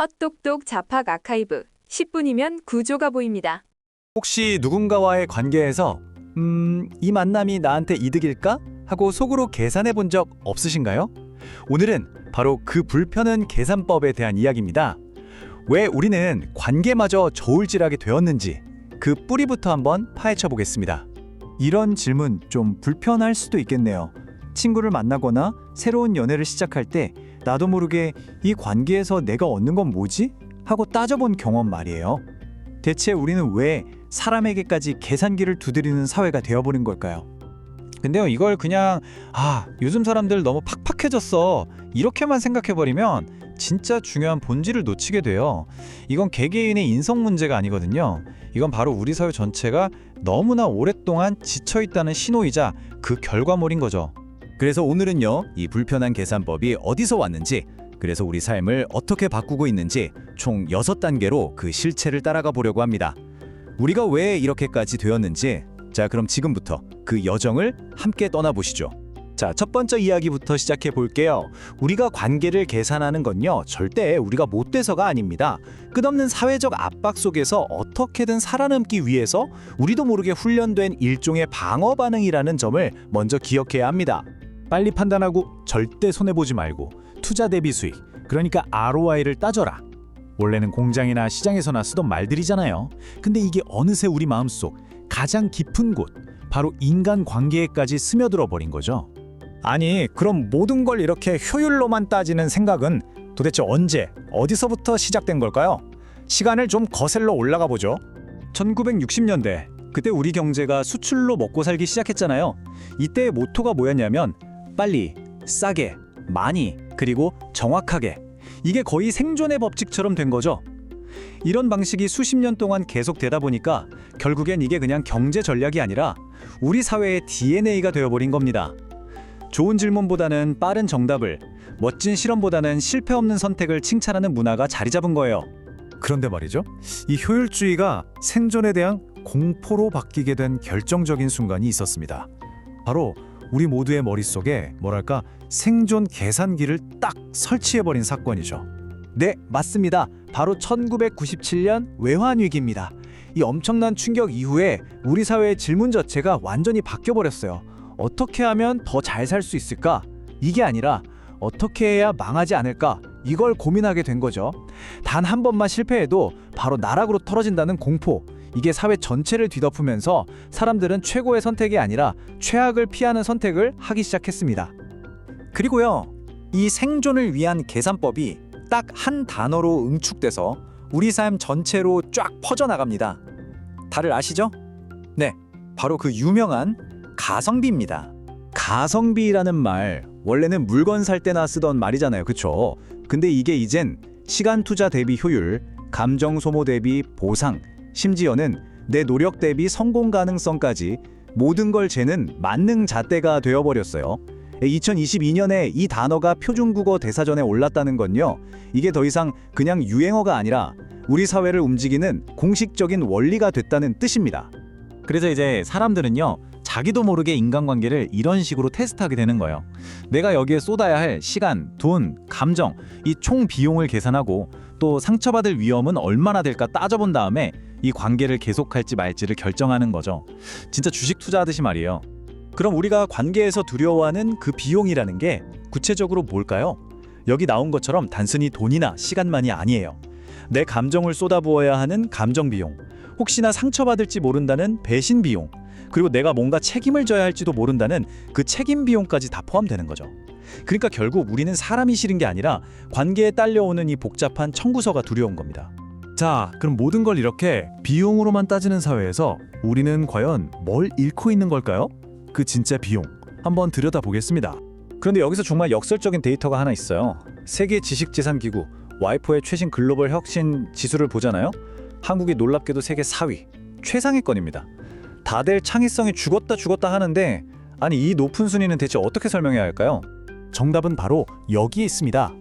헛똑똑 잡학 아카이브 10분이면 구조가 보입니다. 혹시 누군가와의 관계에서 이 만남이 나한테 이득일까? 하고 속으로 계산해 본 적 없으신가요? 오늘은 바로 그 불편한 계산법에 대한 이야기입니다. 왜 우리는 관계마저 저울질하게 되었는지 그 뿌리부터 한번 파헤쳐 보겠습니다. 이런 질문 좀 불편할 수도 있겠네요. 친구를 만나거나 새로운 연애를 시작할 때 나도 모르게 이 관계에서 내가 얻는 건 뭐지? 하고 따져본 경험 말이에요. 대체 우리는 왜 사람에게까지 계산기를 두드리는 사회가 되어버린 걸까요? 근데요, 이걸 그냥 요즘 사람들 너무 팍팍해졌어 이렇게만 생각해버리면 진짜 중요한 본질을 놓치게 돼요. 이건 개개인의 인성 문제가 아니거든요. 이건 바로 우리 사회 전체가 너무나 오랫동안 지쳐있다는 신호이자 그 결과물인 거죠. 그래서 오늘은요, 이 불편한 계산법이 어디서 왔는지, 그래서 우리 삶을 어떻게 바꾸고 있는지 총 6단계로 그 실체를 따라가 보려고 합니다. 우리가 왜 이렇게까지 되었는지, 자, 그럼 지금부터 그 여정을 함께 떠나보시죠. 자, 첫 번째 이야기부터 시작해 볼게요. 우리가 관계를 계산하는 건요, 절대 우리가 못돼서가 아닙니다. 끝없는 사회적 압박 속에서 어떻게든 살아남기 위해서 우리도 모르게 훈련된 일종의 방어 반응이라는 점을 먼저 기억해야 합니다. 빨리 판단하고 절대 손해보지 말고 투자 대비 수익, 그러니까 ROI를 따져라. 원래는 공장이나 시장에서나 쓰던 말들이잖아요. 근데 이게 어느새 우리 마음속 가장 깊은 곳, 바로 인간관계에까지 스며들어 버린 거죠. 아니, 그럼 모든 걸 이렇게 효율로만 따지는 생각은 도대체 언제, 어디서부터 시작된 걸까요? 시간을 좀 거슬러 올라가 보죠. 1960년대, 그때 우리 경제가 수출로 먹고 살기 시작했잖아요. 이때의 모토가 뭐였냐면 빨리, 싸게, 많이, 그리고 정확하게. 이게 거의 생존의 법칙처럼 된 거죠. 이런 방식이 수십 년 동안 계속되다 보니까 결국엔 이게 그냥 경제 전략이 아니라 우리 사회의 DNA가 되어버린 겁니다. 좋은 질문보다는 빠른 정답을, 멋진 실험보다는 실패 없는 선택을 칭찬하는 문화가 자리 잡은 거예요. 그런데 말이죠, 이 효율주의가 생존에 대한 공포로 바뀌게 된 결정적인 순간이 있었습니다. 바로 우리 모두의 머릿속에 뭐랄까 생존 계산기를 딱 설치해버린 사건이죠. 네, 맞습니다. 바로 1997년 외환위기입니다. 이 엄청난 충격 이후에 우리 사회의 질문 자체가 완전히 바뀌어버렸어요. 어떻게 하면 더 잘 살 수 있을까? 이게 아니라 어떻게 해야 망하지 않을까? 이걸 고민하게 된 거죠. 단 한 번만 실패해도 바로 나락으로 떨어진다는 공포. 이게 사회 전체를 뒤덮으면서 사람들은 최고의 선택이 아니라 최악을 피하는 선택을 하기 시작했습니다. 그리고요, 이 생존을 위한 계산법이 딱 한 단어로 응축돼서 우리 삶 전체로 쫙 퍼져나갑니다. 다들 아시죠? 네, 바로 그 유명한 가성비입니다. 가성비라는 말, 원래는 물건 살 때나 쓰던 말이잖아요, 그쵸? 근데 이게 이젠 시간 투자 대비 효율, 감정 소모 대비 보상, 심지어는 내 노력 대비 성공 가능성까지 모든 걸 재는 만능 잣대가 되어버렸어요. 2022년에 이 단어가 표준국어 대사전에 올랐다는 건요, 이게 더 이상 그냥 유행어가 아니라 우리 사회를 움직이는 공식적인 원리가 됐다는 뜻입니다. 그래서 이제 사람들은요, 자기도 모르게 인간관계를 이런 식으로 테스트하게 되는 거예요. 내가 여기에 쏟아야 할 시간, 돈, 감정, 이 총 비용을 계산하고 또 상처받을 위험은 얼마나 될까 따져본 다음에 이 관계를 계속할지 말지를 결정하는 거죠. 진짜 주식 투자하듯이 말이에요. 그럼 우리가 관계에서 두려워하는 그 비용이라는 게 구체적으로 뭘까요? 여기 나온 것처럼 단순히 돈이나 시간만이 아니에요. 내 감정을 쏟아부어야 하는 감정 비용, 혹시나 상처받을지 모른다는 배신 비용, 그리고 내가 뭔가 책임을 져야 할지도 모른다는 그 책임 비용까지 다 포함되는 거죠. 그러니까 결국 우리는 사람이 싫은 게 아니라 관계에 딸려오는 이 복잡한 청구서가 두려운 겁니다. 자, 그럼 모든 걸 이렇게 비용으로만 따지는 사회에서 우리는 과연 뭘 잃고 있는 걸까요? 그 진짜 비용, 한번 들여다보겠습니다. 그런데 여기서 정말 역설적인 데이터가 하나 있어요. 세계 지식재산기구 와이포의 최신 글로벌 혁신 지수를 보잖아요. 한국이 놀랍게도 세계 4위, 최상위권입니다. 다들 창의성이 죽었다 하는데, 아니 이 높은 순위는 대체 어떻게 설명해야 할까요? 정답은 바로 여기에 있습니다.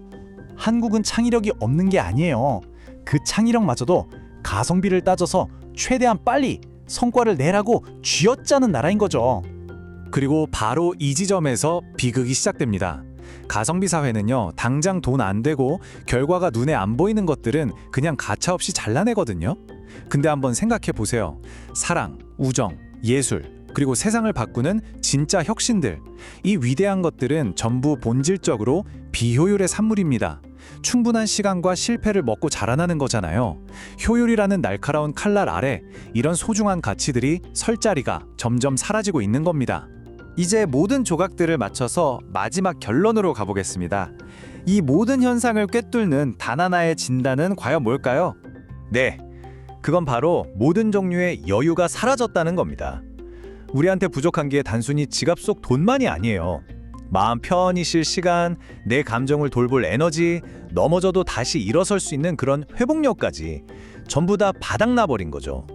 한국은 창의력이 없는 게 아니에요. 그 창의력마저도 가성비를 따져서 최대한 빨리 성과를 내라고 쥐어짜는 나라인 거죠. 그리고 바로 이 지점에서 비극이 시작됩니다. 가성비 사회는요, 당장 돈 안 되고 결과가 눈에 안 보이는 것들은 그냥 가차없이 잘라내거든요. 근데 한번 생각해 보세요. 사랑, 우정, 예술, 그리고 세상을 바꾸는 진짜 혁신들. 이 위대한 것들은 전부 본질적으로 비효율의 산물입니다. 충분한 시간과 실패를 먹고 자라나는 거잖아요. 효율이라는 날카로운 칼날 아래 이런 소중한 가치들이 설 자리가 점점 사라지고 있는 겁니다. 이제 모든 조각들을 맞춰서 마지막 결론으로 가보겠습니다. 이 모든 현상을 꿰뚫는 단 하나의 진단은 과연 뭘까요? 네, 그건 바로 모든 종류의 여유가 사라졌다는 겁니다. 우리한테 부족한 게 단순히 지갑 속 돈만이 아니에요. 마음 편히 쉴 시간, 내 감정을 돌볼 에너지, 넘어져도 다시 일어설 수 있는 그런 회복력까지 전부 다 바닥나버린 거죠.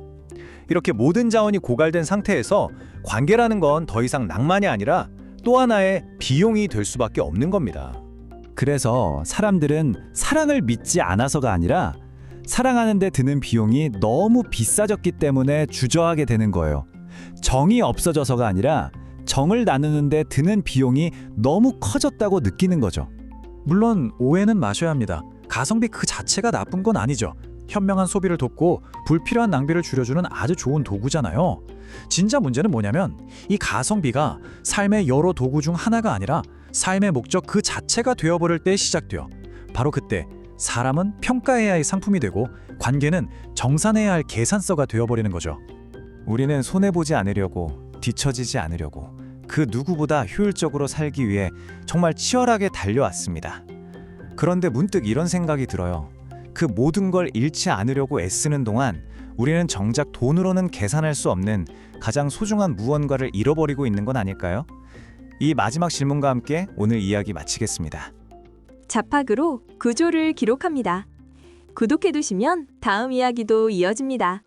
이렇게 모든 자원이 고갈된 상태에서 관계라는 건 더 이상 낭만이 아니라 또 하나의 비용이 될 수밖에 없는 겁니다. 그래서 사람들은 사랑을 믿지 않아서가 아니라 사랑하는 데 드는 비용이 너무 비싸졌기 때문에 주저하게 되는 거예요. 정이 없어져서가 아니라 정을 나누는 데 드는 비용이 너무 커졌다고 느끼는 거죠. 물론 오해는 마셔야 합니다. 가성비 그 자체가 나쁜 건 아니죠. 현명한 소비를 돕고 불필요한 낭비를 줄여주는 아주 좋은 도구잖아요. 진짜 문제는 뭐냐면 이 가성비가 삶의 여러 도구 중 하나가 아니라 삶의 목적 그 자체가 되어버릴 때 시작돼요. 바로 그때 사람은 평가해야 할 상품이 되고 관계는 정산해야 할 계산서가 되어버리는 거죠. 우리는 손해보지 않으려고, 뒤처지지 않으려고, 그 누구보다 효율적으로 살기 위해 정말 치열하게 달려왔습니다. 그런데 문득 이런 생각이 들어요. 그 모든 걸 잃지 않으려고 애쓰는 동안 우리는 정작 돈으로는 계산할 수 없는 가장 소중한 무언가를 잃어버리고 있는 건 아닐까요? 이 마지막 질문과 함께 오늘 이야기 마치겠습니다. 자팍으로 구조를 기록합니다. 구독해두시면 다음 이야기도 이어집니다.